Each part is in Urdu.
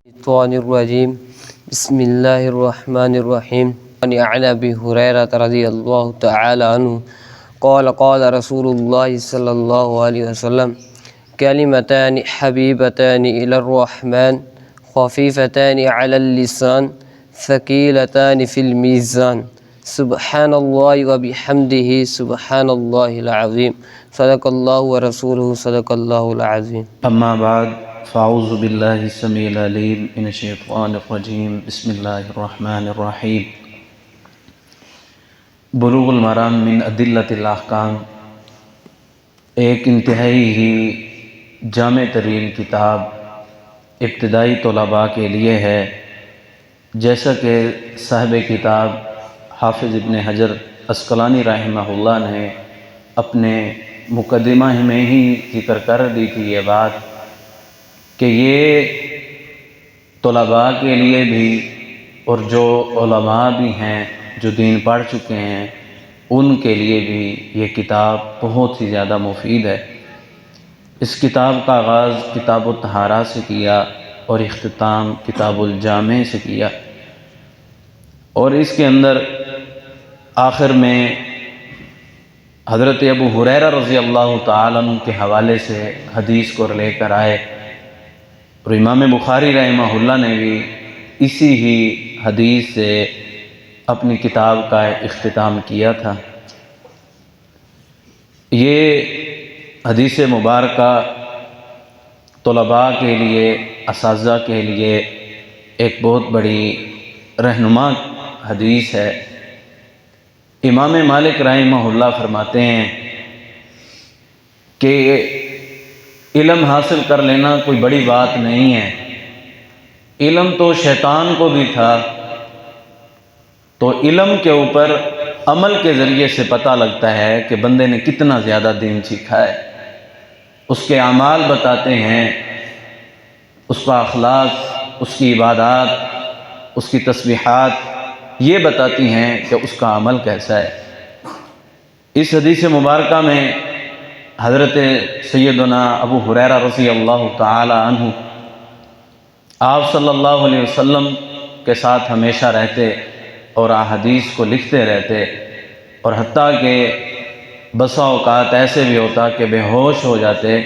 الشيطان الرجيم بسم الله الرحمن الرحيم. عن أبي هريرة رضي الله تعالى عنه قال رسول الله صلى الله عليه وسلم كلمتان حبيبتان إلى الرحمن خفيفتان على اللسان ثقيلتان في الميزان سبحان الله وبحمده سبحان الله العظيم صدق الله ورسوله صدق الله العظيم. اما بعد فاعوذ باللہ السمیع العلیم من الشیطان الرجیم بسم اللہ الرحمن الرحیم. بلوغ المرام من ادلۃ الاحکام ایک انتہائی ہی جامع ترین کتاب ابتدائی طلباء کے لیے ہے، جیسا کہ صاحب کتاب حافظ ابن حجر عسقلانی رحمہ اللہ نے اپنے مقدمہ میں ہی ذکر کر دی تھی یہ بات کہ یہ طلباء کے لیے بھی اور جو علماء بھی ہیں جو دین پڑھ چکے ہیں ان کے لیے بھی یہ کتاب بہت ہی زیادہ مفید ہے. اس کتاب کا آغاز کتاب الطہارہ سے کیا اور اختتام کتاب الجامع سے کیا، اور اس کے اندر آخر میں حضرت ابو ہریرہ رضی اللہ تعالیٰ عنہ کے حوالے سے حدیث کو لے کر آئے، اور امام بخاری رحمہ اللہ نے بھی اسی ہی حدیث سے اپنی کتاب کا اختتام کیا تھا. یہ حدیث مبارکہ طلباء کے لیے، اساتذہ کے لیے ایک بہت بڑی رہنما حدیث ہے. امام مالک رحمہ اللہ فرماتے ہیں کہ علم حاصل کر لینا کوئی بڑی بات نہیں ہے. علم تو شیطان کو بھی تھا، تو علم کے اوپر عمل کے ذریعے سے پتہ لگتا ہے کہ بندے نے کتنا زیادہ دین سیکھا ہے. اس کے اعمال بتاتے ہیں، اس کا اخلاق، اس کی عبادات، اس کی تسبیحات یہ بتاتی ہیں کہ اس کا عمل کیسا ہے. اس حدیث مبارکہ میں حضرت سیدنا ابو ہریرہ رضی اللہ تعالی عنہ آپ صلی اللہ علیہ وسلم کے ساتھ ہمیشہ رہتے اور احادیث کو لکھتے رہتے، اور حتیٰ کہ بسا اوقات ایسے بھی ہوتا کہ بے ہوش ہو جاتے،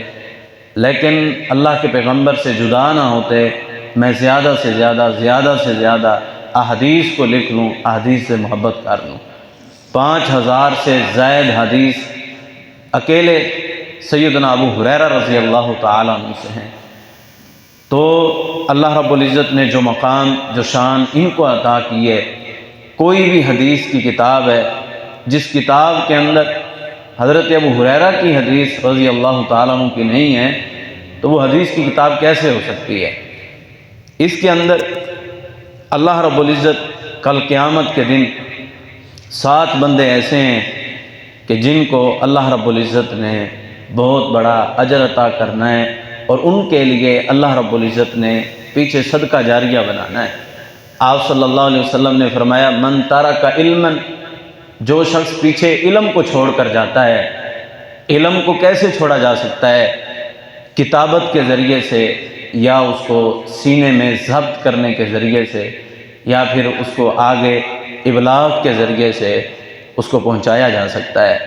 لیکن اللہ کے پیغمبر سے جدا نہ ہوتے. میں زیادہ سے زیادہ احادیث کو لکھ لوں، احادیث سے محبت کر لوں. 5000 سے زائد حدیث اکیلے سیدنا ابو ہریرہ رضی اللہ تعالیٰ عنہ سے ہیں. تو اللہ رب العزت نے جو مقام، جو شان ان کو عطا کی ہے، کوئی بھی حدیث کی کتاب ہے جس کتاب کے اندر حضرت ابو ہریرہ کی حدیث رضی اللہ تعالیٰ عنہ کی نہیں ہے تو وہ حدیث کی کتاب کیسے ہو سکتی ہے؟ اس کے اندر اللہ رب العزت کل قیامت کے دن 7 بندے ایسے ہیں کہ جن کو اللہ رب العزت نے بہت بڑا اجر عطا کرنا ہے، اور ان کے لیے اللہ رب العزت نے پیچھے صدقہ جاریہ بنانا ہے. آپ صلی اللہ علیہ وسلم نے فرمایا من ترک علما، جو شخص پیچھے علم کو چھوڑ کر جاتا ہے. علم کو کیسے چھوڑا جا سکتا ہے؟ کتابت کے ذریعے سے، یا اس کو سینے میں ضبط کرنے کے ذریعے سے، یا پھر اس کو آگے ابلاغ کے ذریعے سے اس کو پہنچایا جا سکتا ہے.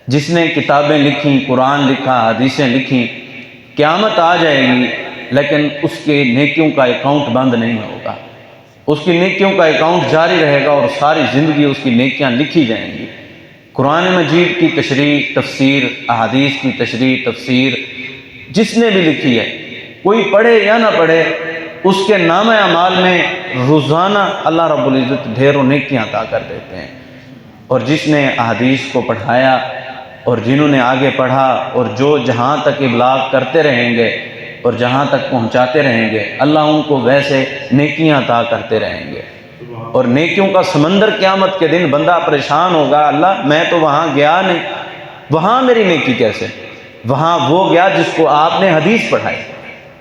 جس نے کتابیں لکھیں، قرآن لکھا، حدیثیں لکھیں، قیامت آ جائے گی لیکن اس کے نیکیوں کا اکاؤنٹ بند نہیں ہوگا. اس کی نیکیوں کا اکاؤنٹ جاری رہے گا اور ساری زندگی اس کی نیکیاں لکھی جائیں گی. قرآن مجید کی تشریح، تفسیر، احادیث کی تشریح، تفسیر جس نے بھی لکھی ہے، کوئی پڑھے یا نہ پڑھے، اس کے نام اعمال میں روزانہ اللہ رب العزت ڈھیروں نیکیاں عطا کر دیتے ہیں. اور جس نے احادیث کو پڑھایا اور جنہوں نے آگے پڑھا اور جو جہاں تک ابلاغ کرتے رہیں گے اور جہاں تک پہنچاتے رہیں گے، اللہ ان کو ویسے نیکیاں عطا کرتے رہیں گے. اور نیکیوں کا سمندر قیامت کے دن بندہ پریشان ہوگا، اللہ میں تو وہاں گیا نہیں، وہاں میری نیکی کیسے؟ وہاں وہ گیا جس کو آپ نے حدیث پڑھائی،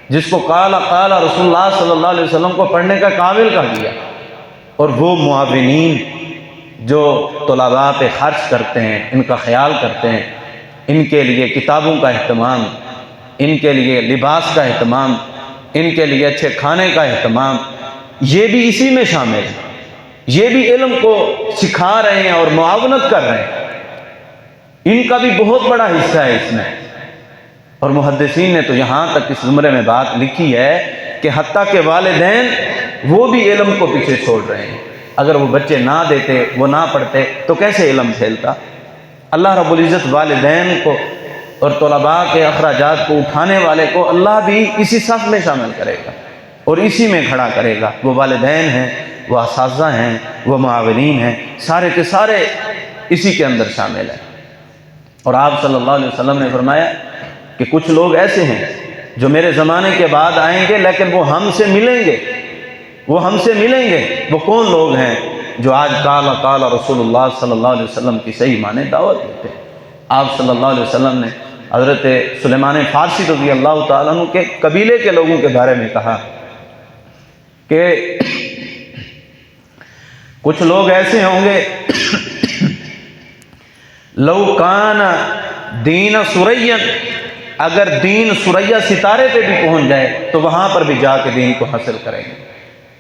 جس کو قال رسول اللہ صلی اللہ علیہ وسلم کو پڑھنے کا قابل کر دیا. اور وہ معاونین جو طلباء پہ خرچ کرتے ہیں، ان کا خیال کرتے ہیں، ان کے لیے کتابوں کا اہتمام، ان کے لیے لباس کا اہتمام، ان کے لیے اچھے کھانے کا اہتمام، یہ بھی اسی میں شامل ہے۔ یہ بھی علم کو سکھا رہے ہیں اور معاونت کر رہے ہیں، ان کا بھی بہت بڑا حصہ ہے اس میں۔ اور محدثین نے تو یہاں تک اس زمرے میں بات لکھی ہے کہ حتیٰ کہ والدین وہ بھی علم کو پیچھے چھوڑ رہے ہیں۔ اگر وہ بچے نہ دیتے، وہ نہ پڑھتے تو کیسے علم پھیلتا؟ اللہ رب العزت والدین کو اور طلباء کے اخراجات کو اٹھانے والے کو اللہ بھی اسی صف میں شامل کرے گا اور اسی میں کھڑا کرے گا۔ وہ والدین ہیں، وہ اساتذہ ہیں، وہ معاونین ہیں، سارے کے سارے اسی کے اندر شامل ہیں۔ اور آپ صلی اللہ علیہ وسلم نے فرمایا کہ کچھ لوگ ایسے ہیں جو میرے زمانے کے بعد آئیں گے لیکن وہ ہم سے ملیں گے، وہ ہم سے ملیں گے۔ وہ کون لوگ ہیں؟ جو آج قال رسول اللہ صلی اللہ علیہ وسلم کی صحیح معنی دعوت دیتے ہیں۔ آپ صلی اللہ علیہ وسلم نے حضرت سلیمان فارسی رضی اللہ تعالیٰ عنہ کے قبیلے کے لوگوں کے بارے میں کہا کہ کچھ لوگ ایسے ہوں گے لو کان دین سریا، اگر دین سریا ستارے پہ بھی پہنچ جائے تو وہاں پر بھی جا کے دین کو حاصل کریں گے۔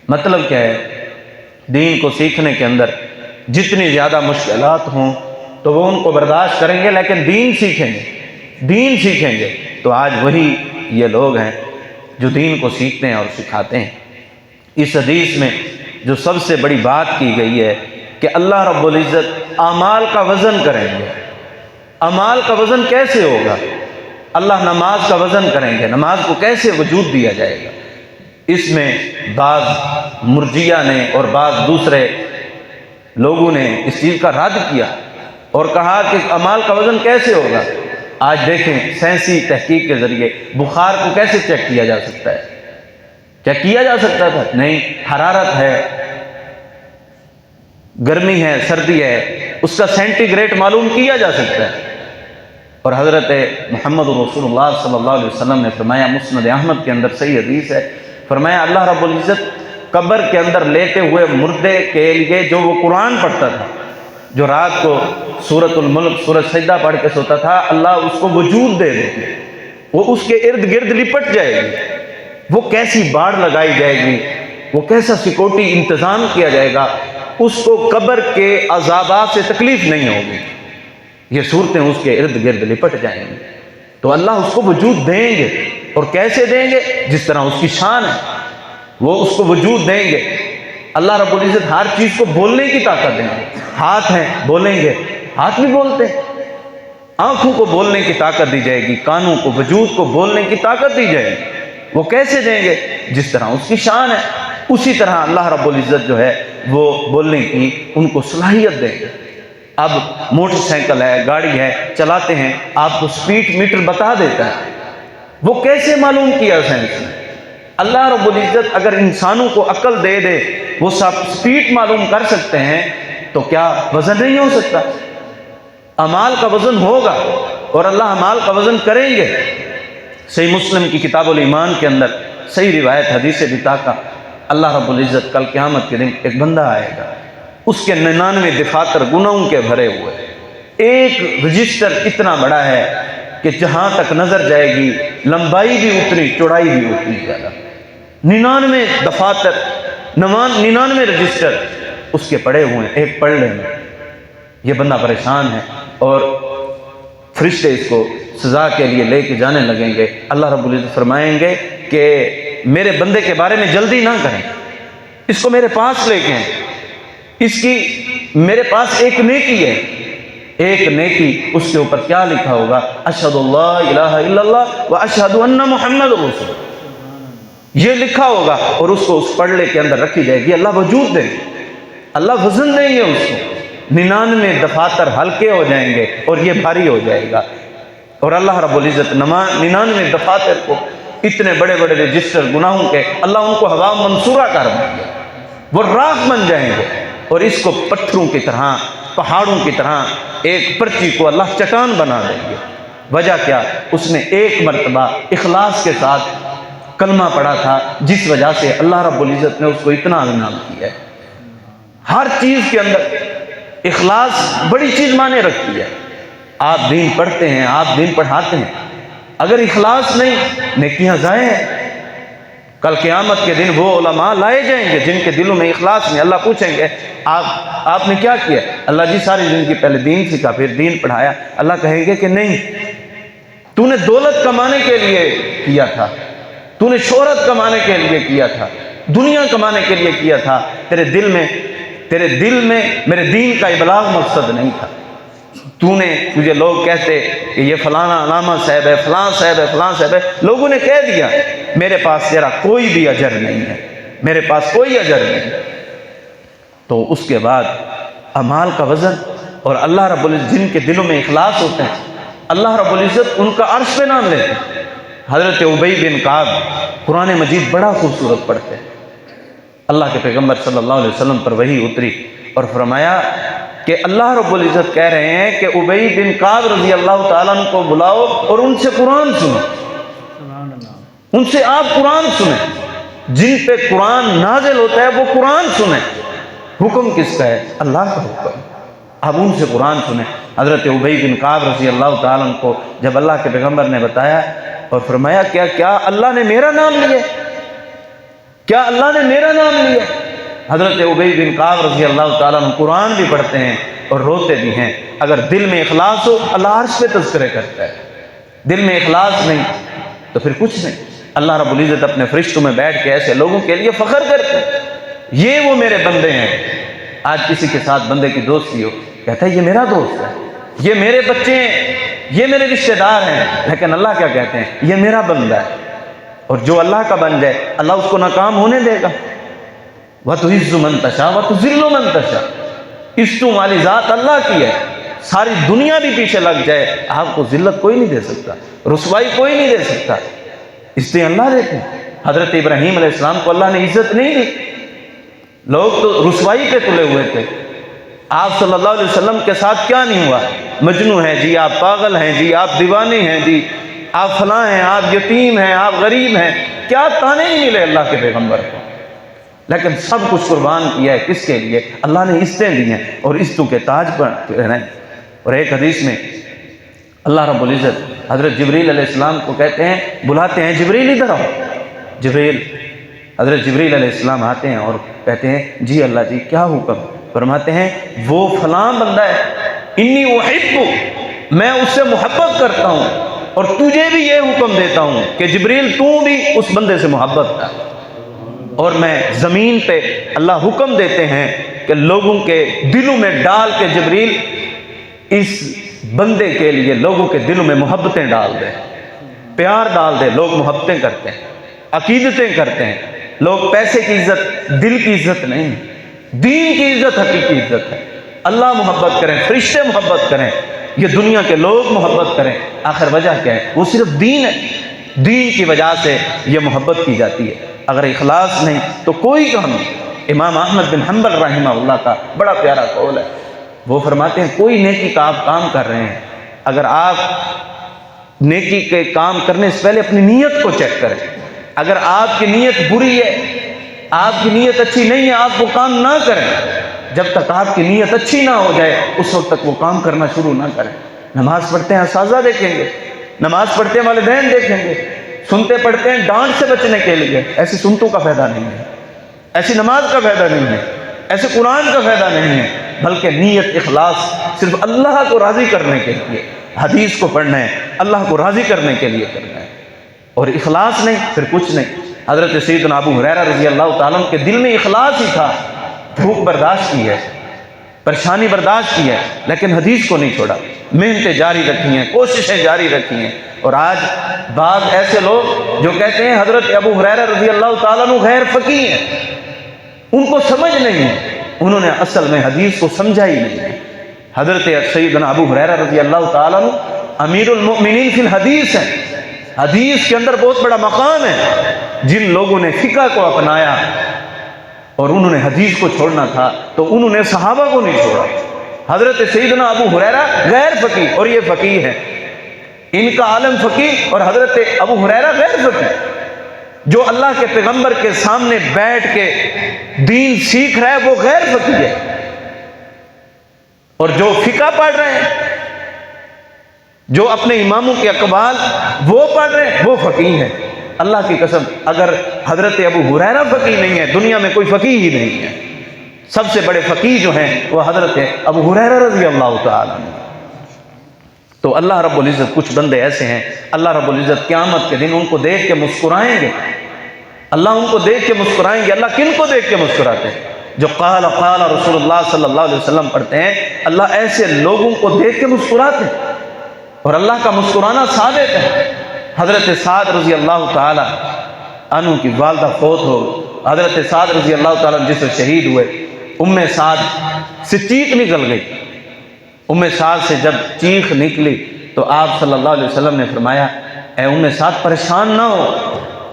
مطلب کیا ہے؟ دین کو سیکھنے کے اندر جتنی زیادہ مشکلات ہوں تو وہ ان کو برداشت کریں گے، لیکن دین سیکھیں گے، دین سیکھیں گے۔ تو آج وہی یہ لوگ ہیں جو دین کو سیکھتے ہیں اور سکھاتے ہیں۔ اس حدیث میں جو سب سے بڑی بات کی گئی ہے کہ اللہ رب العزت اعمال کا وزن کریں گے۔ اعمال کا وزن کیسے ہوگا؟ اللہ نماز کا وزن کریں گے، نماز کو کیسے وجود دیا جائے گا؟ اس میں بعض مرجیہ نے اور بعض دوسرے لوگوں نے اس چیز کا رد کیا اور کہا کہ اعمال کا وزن کیسے ہوگا؟ آج دیکھیں سائنسی تحقیق کے ذریعے بخار کو کیسے چیک کیا جا سکتا ہے؟ کیا کیا جا سکتا تھا؟ نہیں۔ حرارت ہے، گرمی ہے، سردی ہے، اس کا سینٹی گریڈ معلوم کیا جا سکتا ہے۔ اور حضرت محمد رسول اللہ صلی اللہ علیہ وسلم نے فرمایا، مسند احمد کے اندر صحیح حدیث ہے، فرمایا اللہ رب العزت قبر کے اندر لیٹے ہوئے مردے کے لیے جو وہ قرآن پڑھتا تھا، جو رات کو سورۃ الملک، سورۃ سجدہ پڑھ کے سوتا تھا، اللہ اس کو وجود دے دے گی، وہ اس کے ارد گرد لپٹ جائے گی، وہ کیسی باڑ لگائی جائے گی، وہ کیسا سیکورٹی انتظام کیا جائے گا، اس کو قبر کے عذابات سے تکلیف نہیں ہوگی، یہ صورتیں اس کے ارد گرد لپٹ جائیں گی۔ تو اللہ اس کو وجود دیں گے، اور کیسے دیں گے؟ جس طرح اس کی شان ہے وہ اس کو وجود دیں گے۔ اللہ رب العزت ہر چیز کو بولنے کی طاقت دیں گے۔ ہاتھ ہیں، بولیں گے، ہاتھ بھی بولتے ہیں۔ آنکھوں کو بولنے کی طاقت دی جائے گی، کانوں کو، وجود کو بولنے کی طاقت دی جائے گی۔ وہ کیسے دیں گے؟ جس طرح اس کی شان ہے، اسی طرح اللہ رب العزت جو ہے وہ بولنے کی ان کو صلاحیت دیں گے۔ اب موٹر سائیکل ہے، گاڑی ہے، چلاتے ہیں، آپ کو سپیڈ میٹر بتا دیتا ہے، وہ کیسے معلوم کیا سائنس نے؟ اللہ رب العزت اگر انسانوں کو عقل دے دے، وہ سب سپیڈ معلوم کر سکتے ہیں، تو کیا وزن نہیں ہو سکتا؟ اعمال کا وزن ہوگا اور اللہ اعمال کا وزن کریں گے۔ صحیح مسلم کی کتاب الایمان کے اندر صحیح روایت حدیث بطاقہ، اللہ رب العزت کل قیامت کے دن ایک بندہ آئے گا، اس کے 99 دفاتر گناہوں کے بھرے ہوئے، ایک رجسٹر اتنا بڑا ہے کہ جہاں تک نظر جائے گی لمبائی بھی اتنی، چوڑائی بھی اتنی زیادہ، 99 دفاتر، 99 رجسٹر اس کے پڑے ہوئے ہیں ایک پڑھنے میں۔ یہ بندہ پریشان ہے اور فرشتے اس کو سزا کے لیے لے کے جانے لگیں گے۔ اللہ رب العزت فرمائیں گے کہ میرے بندے کے بارے میں جلدی نہ کریں، اس کو میرے پاس لے کے آئیں، اس کی میرے پاس ایک نیکی ہے، ایک نیکی، اس کے اوپر کیا لکھا ہوگا؟ اشہد اللہ الہ الا اللہ و اشہد ان محمد رسول، یہ لکھا ہوگا، اور اس کو اس پڑلے کے اندر رکھی جائے گی۔ اللہ وجود دیں گے، اللہ وزن دیں گے اس کو، 99 دفاتر ہلکے ہو جائیں گے اور یہ بھاری ہو جائے گا، اور اللہ رب العزت 99 دفاتر کو، اتنے بڑے بڑے رجسٹر گناہوں کے، اللہ ان کو ہوا منصورہ کر دیں گے، وہ راکھ بن جائیں گے، اور اس کو پتھروں کی طرح، پہاڑوں کی طرح ایک پرچی کو اللہ چٹان بنا دیں گے۔ وجہ کیا؟ اس نے ایک مرتبہ اخلاص کے ساتھ کلمہ پڑھا تھا، جس وجہ سے اللہ رب العزت نے اس کو اتنا انعام کیا ہے۔ ہر چیز کے اندر اخلاص بڑی چیز مانے رکھتی ہے۔ آپ دین پڑھتے ہیں، آپ دین پڑھاتے ہیں، اگر اخلاص نہیں، نیکیاں ضائع ہیں۔ کل قیامت کے دن وہ علماء لائے جائیں گے جن کے دلوں میں اخلاص نہیں. اللہ پوچھیں گے آپ نے کیا کیا؟ اللہ جی ساری زندگی پہلے دین سیکھا پھر دین پڑھایا. اللہ کہیں گے کہ نہیں، تو نے دولت کمانے کے لیے کیا تھا، تو نے شہرت کمانے کے لیے کیا تھا، دنیا کمانے کے لیے کیا تھا، تیرے دل میں میرے دین کا ابلاغ مقصد نہیں تھا. تجھے لوگ کہتے کہ یہ فلانا علامہ صاحب ہے، فلاں صاحب ہے، فلاں صاحب ہے، لوگوں نے کہہ دیا میرے پاس تیرا کوئی بھی اجر نہیں ہے، میرے پاس کوئی اجر نہیں. تو اس کے بعد اعمال کا وزن، اور اللہ رب العزت جن کے دلوں میں اخلاص ہوتے ہیں اللہ رب العزت ان کا عرش پہ نام لیتے ہیں. حضرت ابی بن کعب قرآن مجید بڑا خوبصورت پڑھتے ہیں. اللہ کے پیغمبر صلی اللہ علیہ وسلم پر وحی اتری اور فرمایا کہ اللہ رب العزت کہہ رہے ہیں کہ ابی بن کعب رضی اللہ تعالیٰ عنہ کو بلاؤ اور ان سے قرآن سنو، ان سے آپ قرآن سنیں. جن پہ قرآن نازل ہوتا ہے وہ قرآن سنیں. حکم کس کا ہے؟ اللہ کا حکم. اب ان سے قرآن سنیں. حضرت ابی بن کعب رضی اللہ تعالیٰ عنہ کو جب اللہ کے پیغمبر نے بتایا اور فرمایا کیا اللہ نے میرا نام لیا؟ کیا اللہ نے میرا نام لیا؟ حضرت ابی بن کعب رضی اللہ تعالیٰ عنہ قرآن بھی پڑھتے ہیں اور روتے بھی ہیں. اگر دل میں اخلاص ہو اللہ عرش پہ تذکرے کرتا ہے. دل میں اخلاص نہیں تو پھر کچھ نہیں. اللہ رب العزت اپنے فرشتوں میں بیٹھ کے ایسے لوگوں کے لیے فخر کرتے ہیں، یہ وہ میرے بندے ہیں. آج کسی کے ساتھ بندے کی دوستی ہو، کہتا ہے یہ میرا دوست ہے، یہ میرے بچے ہیں، یہ میرے رشتہ دار ہیں. لیکن اللہ کیا کہتے ہیں؟ یہ میرا بندہ ہے. اور جو اللہ کا بن جائے اللہ اس کو ناکام ہونے دے گا. وَتُعِزُّ مَن تَشَاءُ وَتُذِلُّ مَن تَشَاءُ. عزتوں والی ذات اللہ کی ہے. ساری دنیا بھی پیچھے لگ جائے آپ کو ذلت کوئی نہیں دے سکتا، رسوائی کوئی نہیں دے سکتا. عزتیں اللہ دیتے ہیں. حضرت ابراہیم علیہ السلام کو اللہ نے عزت نہیں دی، لوگ تو رسوائی پہ تلے ہوئے تھے. آپ صلی اللہ علیہ وسلم کے ساتھ کیا نہیں ہوا؟ مجنوں ہیں جی، آپ پاگل ہیں جی، آپ دیوانے ہیں جی، آپ فلاں ہیں، آپ یتیم ہیں، آپ غریب ہیں. کیا تانے نہیں ملے اللہ کے پیغمبر کو. لیکن سب کچھ قربان کیا ہے کس کے لیے؟ اللہ نے عزتیں دی ہیں اور عزتوں کے تاج پر رہیں. اور ایک حدیث میں اللہ رب العزت حضرت جبریل علیہ السلام کو کہتے ہیں، بلاتے ہیں جبریل ادھر آؤ. حضرت جبریل علیہ السلام آتے ہیں اور کہتے ہیں جی اللہ جی کیا حکم؟ فرماتے ہیں وہ فلاں بندہ ہے، انی احب، میں اس سے محبت کرتا ہوں اور تجھے بھی یہ حکم دیتا ہوں کہ جبریل تو بھی اس بندے سے محبت کر. اور میں زمین پہ اللہ حکم دیتے ہیں کہ لوگوں کے دلوں میں ڈال کے جبریل اس بندے کے لیے لوگوں کے دلوں میں محبتیں ڈال دے، پیار ڈال دے. لوگ محبتیں کرتے ہیں، عقیدتیں کرتے ہیں. لوگ پیسے کی عزت، دل کی عزت نہیں، دین کی عزت حقیقی عزت ہے. اللہ محبت کریں، فرشتے محبت کریں، یہ دنیا کے لوگ محبت کریں. آخر وجہ کیا ہے؟ وہ صرف دین ہے. دین کی وجہ سے یہ محبت کی جاتی ہے. اگر اخلاص نہیں تو کوئی کام نہیں. امام احمد بن حنبل رحمہ اللہ کا بڑا پیارا قول ہے. وہ فرماتے ہیں کوئی نیکی کا آپ کام کر رہے ہیں، اگر آپ نیکی کے کام کرنے سے پہلے اپنی نیت کو چیک کریں. اگر آپ کی نیت بری ہے، آپ کی نیت اچھی نہیں ہے، آپ وہ کام نہ کریں. جب تک آپ کی نیت اچھی نہ ہو جائے اس وقت تک وہ کام کرنا شروع نہ کریں. نماز پڑھتے ہیں اساتذہ دیکھیں گے، نماز پڑھتے ہیں والدین دیکھیں گے، سنتے پڑھتے ہیں ڈانٹ سے بچنے کے لیے. ایسی سنتوں کا فائدہ نہیں ہے، ایسی نماز کا فائدہ نہیں ہے، ایسے قرآن کا فائدہ نہیں ہے. بلکہ نیت اخلاص صرف اللہ کو راضی کرنے کے لیے حدیث کو پڑھنا ہے، اللہ کو راضی کرنے کے لیے کرنا ہے. اور اخلاص نہیں پھر کچھ نہیں. حضرت سیدنا ابو ہریرہ رضی اللہ تعالیٰ عنہ کے دل میں اخلاص ہی تھا. بھوک برداشت کی ہے، پریشانی برداشت کی ہے، لیکن حدیث کو نہیں چھوڑا. محنتیں جاری رکھی ہیں، کوششیں جاری رکھی ہیں. اور آج بعض ایسے لوگ جو کہتے ہیں حضرت ابو ہریرہ رضی اللہ تعالیٰ عنہ غیر فقیہ ہیں، ان کو سمجھ نہیں ہے، انہوں نے اصل میں حدیث کو سمجھا ہی نہیں ہے. حضرت سیدنا ابو ہریرہ رضی اللہ تعالیٰ عنہ امیر المؤمنین فی الحدیث ہیں. حدیث کے اندر بہت بڑا مقام ہے. جن لوگوں نے فقہ کو اپنایا اور انہوں نے حدیث کو چھوڑنا تھا تو انہوں نے صحابہ کو نہیں چھوڑا. حضرت سیدنا ابو ہریرہ غیر فقیہ اور یہ فقیہ ہے. ان کا عالم فقیہ اور حضرت ابو ہریرہ غیر فقیہ. جو اللہ کے پیغمبر کے سامنے بیٹھ کے دین سیکھ رہا ہے وہ غیر فقیہ ہے، اور جو فقہ پڑھ رہے ہیں، جو اپنے اماموں کے اقوال وہ پڑھ رہے ہیں وہ فقیہ ہیں. اللہ کی قسم اگر حضرت ابو ہریرہ فقیہ نہیں ہے دنیا میں کوئی فقیہ ہی نہیں ہے. سب سے بڑے فقیہ جو ہیں وہ حضرت ابو ہریرہ رضی اللہ تعالیٰ عنہ. تو اللہ رب العزت کچھ بندے ایسے ہیں اللہ رب العزت قیامت کے دن ان کو دیکھ کے مسکرائیں گے. اللہ ان کو دیکھ کے مسکرائیں گے. اللہ کن کو دیکھ کے مسکراتے ہیں؟ جو قال رسول اللہ صلی اللہ علیہ وسلم پڑھتے ہیں. اللہ ایسے لوگوں کو دیکھ کے مسکراتے ہیں اور اللہ کا مسکرانا ثابت ہے. حضرت سعد رضی اللہ تعالیٰ عنہ کی والدہ فوت ہو. حضرت سعد رضی اللہ تعالیٰ عنہ جس سے شہید ہوئے ام سعد سے چیخ نکل گئی. ام سعد سے جب چیخ نکلی تو آپ صلی اللہ علیہ وسلم نے فرمایا اے ام سعد پریشان نہ ہو,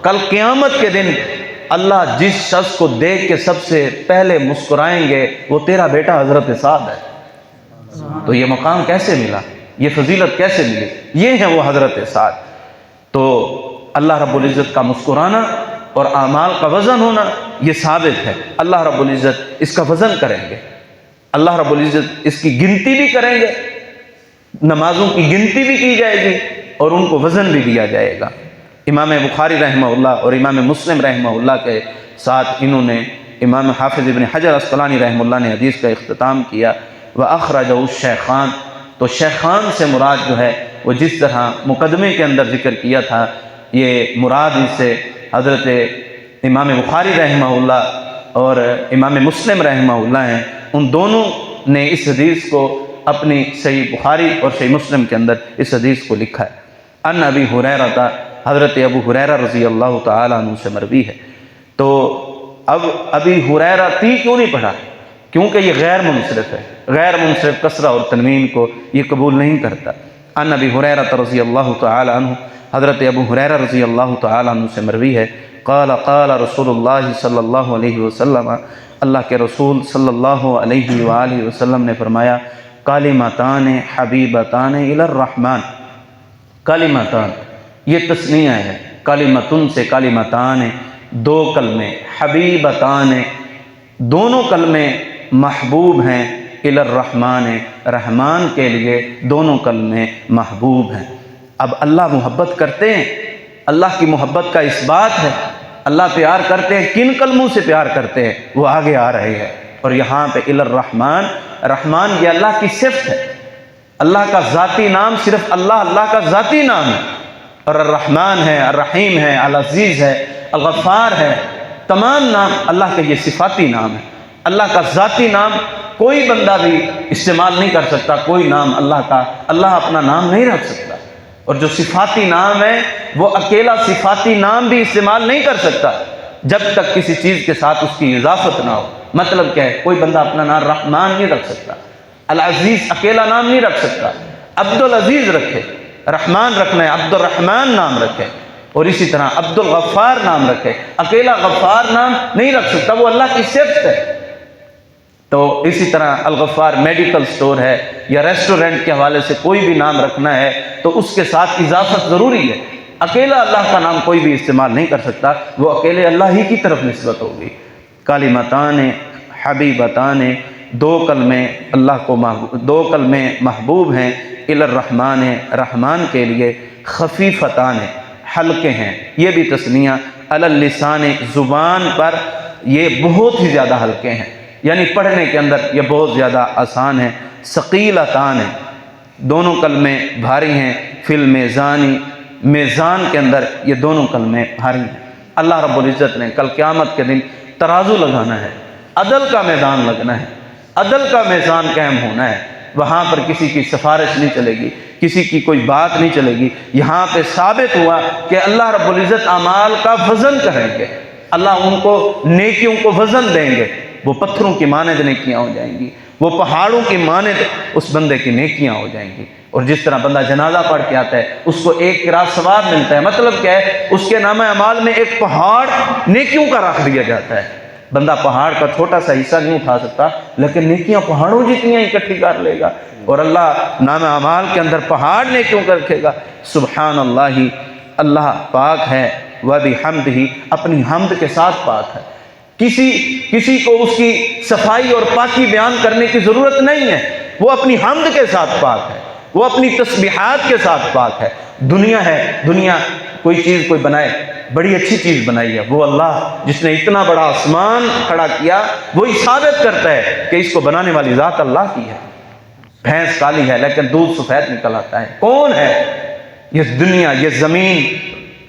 کل قیامت کے دن اللہ جس شخص کو دیکھ کے سب سے پہلے مسکرائیں گے وہ تیرا بیٹا حضرت سعد ہے. تو یہ مقام کیسے ملا, یہ فضیلت کیسے ملی؟ یہ ہیں وہ حضرت سعد. تو اللہ رب العزت کا مسکرانا اور اعمال کا وزن ہونا یہ ثابت ہے. اللہ رب العزت اس کا وزن کریں گے, اللہ رب العزت اس کی گنتی بھی کریں گے, نمازوں کی گنتی بھی کی جائے گی اور ان کو وزن بھی دیا جائے گا. امام بخاری رحمہ اللہ اور امام مسلم رحمہ اللہ کے ساتھ انہوں نے امام حافظ ابن حجر عسقلانی رحمہ اللہ نے حدیث کا اختتام کیا. وَأَخْرَجَهُ الشیخان, تو شیخان سے مراد جو ہے وہ جس طرح مقدمے کے اندر ذکر کیا تھا یہ مراد اس سے حضرت امام بخاری رحمہ اللہ اور امام مسلم رحمہ اللہ ہیں. ان دونوں نے اس حدیث کو اپنی صحیح بخاری اور صحیح مسلم کے اندر اس حدیث کو لکھا ہے. ان ابی ہریرہ, حضرت ابو ہریرہ رضی اللہ تعالیٰ عنہ سے مروی ہے. تو اب ابی ہریرہ تی کیوں نہیں پڑھا؟ کیونکہ یہ غیر منصرف ہے. غیر منصرف کسرہ اور تنوین کو یہ قبول نہیں کرتا. ان ابی ہریرہ رضی اللہ تعالیٰ عنہ, حضرت ابو ہریرہ رضی اللہ تعالیٰ عنہ سے مروی ہے قال رسول اللہ صلی اللہ علیہ وسلم, اللہ کے رسول صلی اللہ علیہ وآلہ وسلم نے فرمایا کلمتان حبیبتان الی الرحمن. کلمتان یہ تثنیہ ہے, کلمتن سے کلمتان, دو کلمے, حبیبتان دونوں کلمے محبوب ہیں, الی الرحمن رحمان کے لیے دونوں کلمے محبوب ہیں. اب اللہ محبت کرتے ہیں, اللہ کی محبت کا اس بات ہے. اللہ پیار کرتے ہیں, کن کلموں سے پیار کرتے ہیں وہ آگے آ رہے ہیں. اور یہاں پہ الی الرحمن, رحمان یہ اللہ کی صفت ہے, اللہ کا ذاتی نام صرف اللہ کا ذاتی نام ہے. اور الرحمن ہے, الرحیم ہے, العزیز ہے, الغفار ہے, تمام نام اللہ کے یہ صفاتی نام ہے. اللہ کا ذاتی نام کوئی بندہ بھی استعمال نہیں کر سکتا, کوئی نام اللہ کا اللہ اپنا نام نہیں رکھ سکتا. اور جو صفاتی نام ہے وہ اکیلا صفاتی نام بھی استعمال نہیں کر سکتا جب تک کسی چیز کے ساتھ اس کی اضافت نہ ہو. مطلب کیا ہے؟ کوئی بندہ اپنا نام رحمان نہیں رکھ سکتا, العزیز اکیلا نام نہیں رکھ سکتا, عبد العزیز رکھے, رحمان رکھنا ہے عبد الرحمن نام رکھے, اور اسی طرح عبد الغفار نام رکھے, اکیلا غفار نام نہیں رکھ سکتا, وہ اللہ کی صفت ہے. تو اسی طرح الغفار میڈیکل سٹور ہے یا ریسٹورنٹ کے حوالے سے کوئی بھی نام رکھنا ہے تو اس کے ساتھ اضافت ضروری ہے. اکیلا اللہ کا نام کوئی بھی استعمال نہیں کر سکتا, وہ اکیلے اللہ ہی کی طرف نسبت ہوگی. کلمتان حبیبتان, دو کلمے اللہ کو دو کلمے محبوب ہیں, الی الرحمن رحمان کے لیے, خفیفتان ہلکے ہیں, یہ بھی تثنیہ, علی اللسان زبان پر یہ بہت ہی زیادہ ہلکے ہیں, یعنی پڑھنے کے اندر یہ بہت زیادہ آسان ہے. ثقیلتان دونوں کلمے بھاری ہیں, فی المیزان میزان کے اندر یہ دونوں کلمے بھاری ہیں. اللہ رب العزت نے کل قیامت کے دن ترازو لگانا ہے, عدل کا میدان لگنا ہے, عدل کا میزان قائم ہونا ہے. وہاں پر کسی کی سفارش نہیں چلے گی, کسی کی کوئی بات نہیں چلے گی. یہاں پہ ثابت ہوا کہ اللہ رب العزت اعمال کا وزن کریں گے, اللہ ان کو نیکیوں کو وزن دیں گے. وہ پتھروں کی مانند نیکیاں ہو جائیں گی, وہ پہاڑوں کی مانند اس بندے کی نیکیاں ہو جائیں گی. اور جس طرح بندہ جنازہ پڑھ کے آتا ہے اس کو ایک قرات ثواب ملتا ہے, مطلب کیا ہے؟ اس کے نامہ اعمال میں ایک پہاڑ نیکیوں کا رکھ دیا جاتا ہے. بندہ پہاڑ کا چھوٹا سا حصہ نہیں اٹھا سکتا لیکن نیکیاں پہاڑوں جتنی اکٹھی کر لے گا, اور اللہ نامہ اعمال کے اندر پہاڑ نیکیوں کا رکھے گا. سبحان اللہ, اللہ پاک ہے, وبحمدہ اپنی حمد کے ساتھ پاک ہے. کسی کو اس کی صفائی اور پاکی بیان کرنے کی ضرورت نہیں ہے, وہ اپنی حمد کے ساتھ پاک ہے, وہ اپنی تسبیحات کے ساتھ پاک ہے. دنیا ہے, دنیا کوئی چیز کوئی بنائے, بڑی اچھی چیز بنائی ہے، وہ اللہ جس نے اتنا بڑا آسمان کھڑا کیا وہی ثابت کرتا ہے کہ اس کو بنانے والی ذات اللہ کی ہے۔ بھینس کالی ہے لیکن دودھ سفید نکل آتا ہے، کون ہے؟ یہ دنیا، یہ زمین،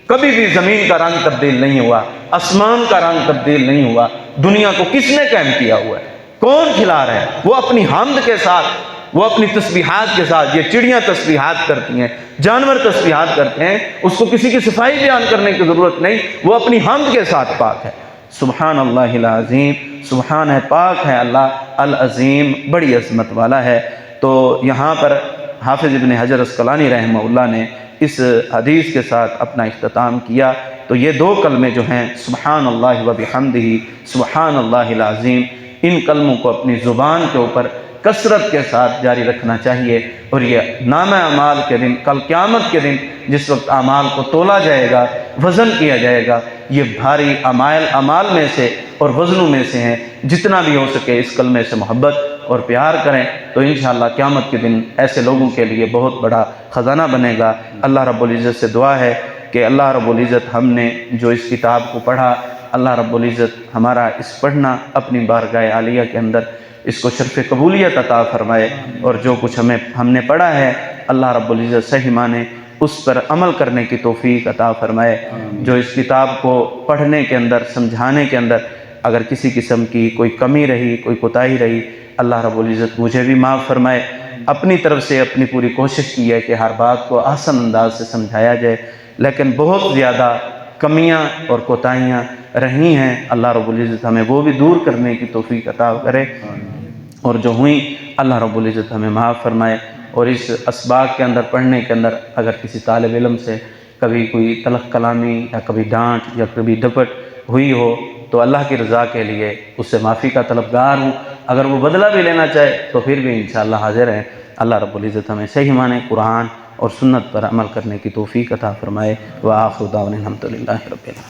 کبھی بھی زمین کا رنگ تبدیل نہیں ہوا، آسمان کا رنگ تبدیل نہیں ہوا۔ دنیا کو کس نے قائم کیا ہوا ہے؟ کون کھلا رہا ہے؟ وہ اپنی حمد کے ساتھ، وہ اپنی تسبیحات کے ساتھ۔ یہ چڑیاں تسبیحات کرتی ہیں، جانور تسبیحات کرتے ہیں، اس کو کسی کی صفائی بیان کرنے کی ضرورت نہیں، وہ اپنی حمد کے ساتھ پاک ہے۔ سبحان اللہ العظیم، سبحان ہے، پاک ہے اللہ العظیم، بڑی عظمت والا ہے۔ تو یہاں پر حافظ ابن حجر اسقلانی رحمہ اللہ نے اس حدیث کے ساتھ اپنا اختتام کیا۔ تو یہ دو کلمے جو ہیں سبحان اللہ و بحمدہ، سبحان اللہ العظیم، ان کلموں کو اپنی زبان کے اوپر کثرت کے ساتھ جاری رکھنا چاہیے۔ اور یہ نامہ اعمال کے دن، کل قیامت کے دن جس وقت اعمال کو تولا جائے گا، وزن کیا جائے گا، یہ بھاری اعمال میں سے اور وزنوں میں سے ہیں۔ جتنا بھی ہو سکے اس کلمے سے محبت اور پیار کریں تو انشاءاللہ قیامت کے دن ایسے لوگوں کے لیے بہت بڑا خزانہ بنے گا۔ اللہ رب العزت سے دعا ہے کہ اللہ رب العزت ہم نے جو اس کتاب کو پڑھا، اللہ رب العزت ہمارا اس پڑھنا اپنی بارگاہ عالیہ کے اندر اس کو شرف قبولیت عطا فرمائے، اور جو کچھ ہم نے پڑھا ہے اللہ رب العزت صحیح معنی اس پر عمل کرنے کی توفیق عطا فرمائے۔ جو اس کتاب کو پڑھنے کے اندر، سمجھانے کے اندر اگر کسی قسم کی کوئی کمی رہی، کوئی کوتاہی رہی، اللہ رب العزت مجھے بھی معاف فرمائے۔ اپنی طرف سے اپنی پوری کوشش کی ہے کہ ہر بات کو آسان انداز سے سمجھایا جائے، لیکن بہت زیادہ کمیاں اور کوتاہیاں رہی ہیں، اللہ رب العزت ہمیں وہ بھی دور کرنے کی توفیق عطا کرے، اور جو ہوئیں اللہ رب العزت ہمیں معاف فرمائے۔ اور اس اسباق کے اندر پڑھنے کے اندر اگر کسی طالب علم سے کبھی کوئی تلخ کلامی یا کبھی ڈانٹ یا کبھی ڈپٹ ہوئی ہو تو اللہ کی رضا کے لیے اس سے معافی کا طلبگار ہوں۔ اگر وہ بدلہ بھی لینا چاہے تو پھر بھی انشاءاللہ حاضر ہیں۔ اللہ رب العزت ہمیں صحیح معنی قرآن اور سنت پر عمل کرنے کی توفیق عطا فرمائے۔ وآخر دعوانا الحمدللہ رب العالمین۔